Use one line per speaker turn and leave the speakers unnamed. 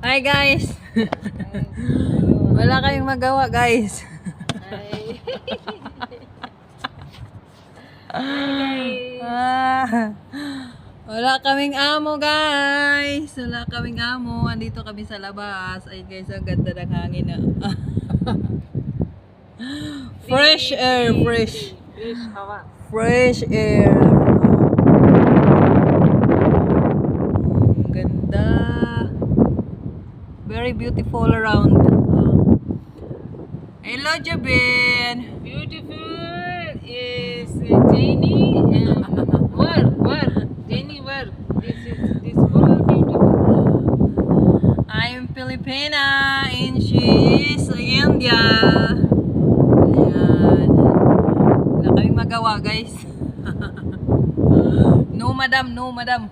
Hi guys! Wala kayong magawa guys.
Hi.
Ah, wala kaming amo guys. Wala kaming amo. Andito kami sa labas. Ay guys, ang ganda ng hangin na. Fresh air, fresh.
Fresh hawa.
Fresh air. Ang ganda. Very beautiful around. Hello, Jabin.
Beautiful is Jenny and where? Jenny where? This all beautiful.
I'm Filipina and she's India. Ayan. Wala kaming magawa, guys. No, madam. No, madam.